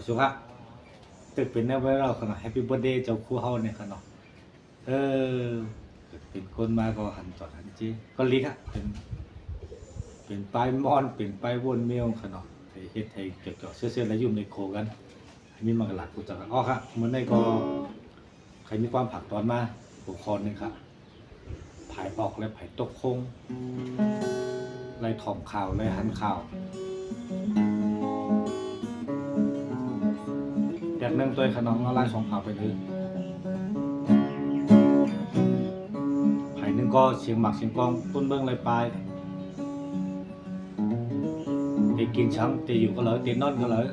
สุขะตึกเป็นแนวไว้เราขนาดแฮปปี้เบิร์ธเดย์เจ้าคู่เฮาเนี่ยขนาดเป็นคนมาก็หันจอดหันจีก็ลิกอะเป็นปลายมอนเป็นปลายวนเมียวขนาดเฮ็ดให้เกี่ยวๆเสื้อๆแล้วยุ่มในโคกันมีมังกรหลักกูจักอ๋อครับเมื่อในก็ใครมีความผักตอนมาหัวคอนนึงครับผายออกและผายตกคงไล่ถ่อมข่าวไล่หันข่าวอยากนั่งตัวขนมเอาไล่สองข่าวไปเลยผายนึงก็เสียงหมักเสียงกองต้นเบื้องไล่ปลายเด็กกินช้ำตีอยู่ก็เลยตีนอนก็เลย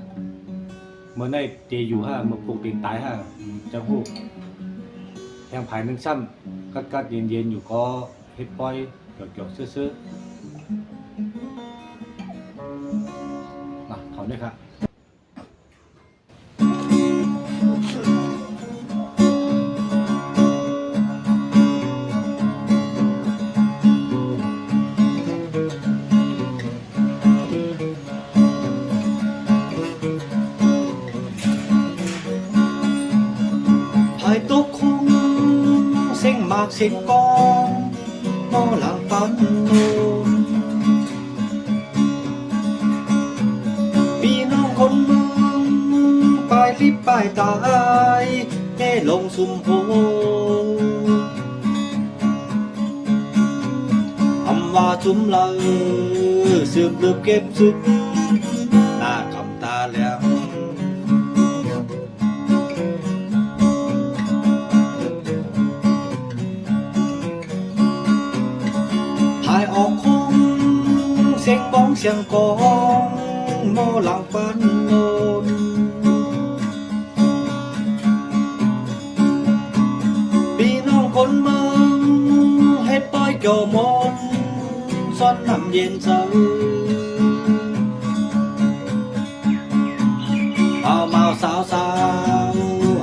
เมื่อในตีอยู่ฮะเมื่อปลูกตีนตายฮะจะพูดแทงผายนึงซ้ำกัดเย็นอยู่ก็เฮ็ดปล่อยเกี่ยวซื้อมาถอนด้วยครับภายตุกคุ้งเสียงหมากเสียงกองมอหลังปันโนนพี่น้องคนเมืองปลายลิบปลายตายแง่ลงสุมโพอำว่าจุ่มเลยสืบลืบเก็บสุดหน้าคำตาแล้วออกคงเสียงบ้องเสียงกองโมหลังปันโนนพี่น้องคนเมืองเฮ็ดป้อยเกี่ยวมนซ้อนน้ำเย็นเสือเมาสาว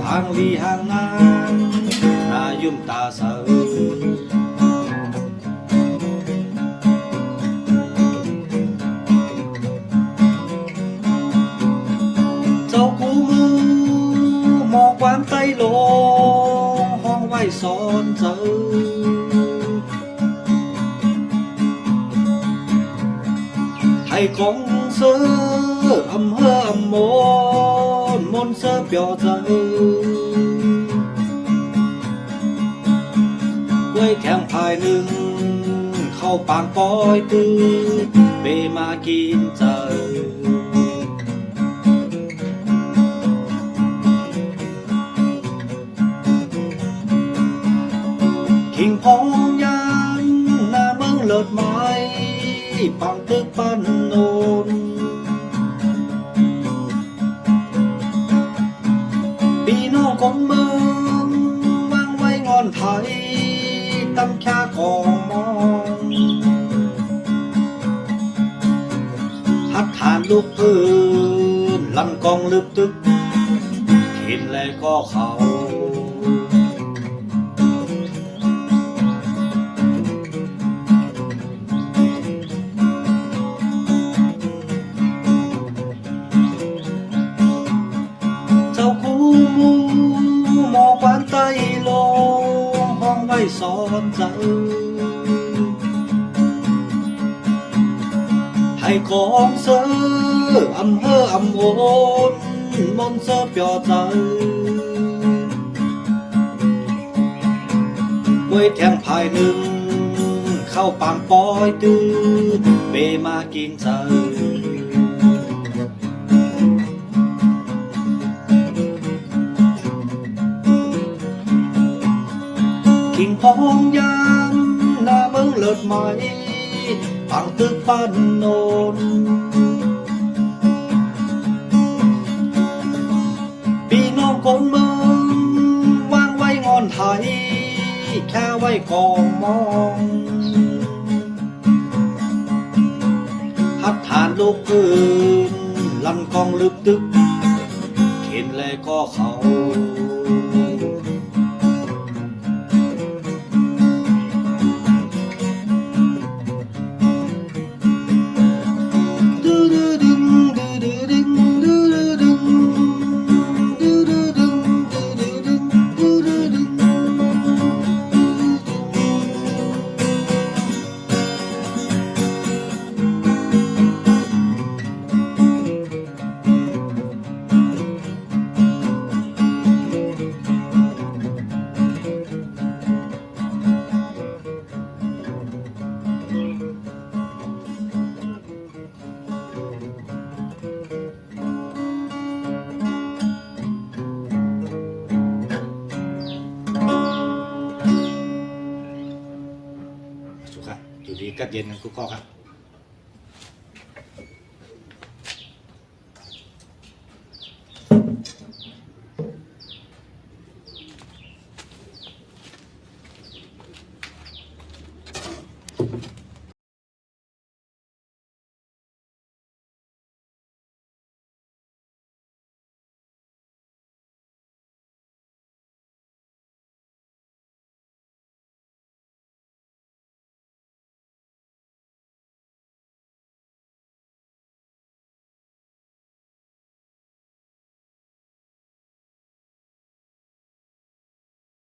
ห่างลีห่างงานหน้ายุ่มตาเสือความใต้โลห้องไว้ซ้อนเจอให้ของเสืออำเภออำมนเสือเปียวเจอไว้แข่งภายหนึ่งเข้าปางปอยตื้อเบมากินเจอขิงพองยานหน้าเมืองเลิศไม้ปังตึกปันโนนพี่น้องคนเมืองวางไว้งอนไทยตั้งค่าของมองหัดฐานลูกพื้นลำกองลึกตึกเห็นแล้วก็เขาหมอควานใต้ลงห้องไว้ซ้อนเจอให้ของเสืออำเภออำโอนมนเสือเปียวเจอไว้แทงภายหนึ่งเข้าปางปอยตื้อเบมากินเจอขิงพองยามหน้าเมืองเลิศไม้ปังตึกปันโนนพี่น้องคนเมืองวางไว้งอนไทยแค่ไว้กองมองหัดฐานลูกพื้นลำกองลึกตึกเห็นแล้วก็เขาดึ อยู่ดีกัดเย็นกันกูก็ครับ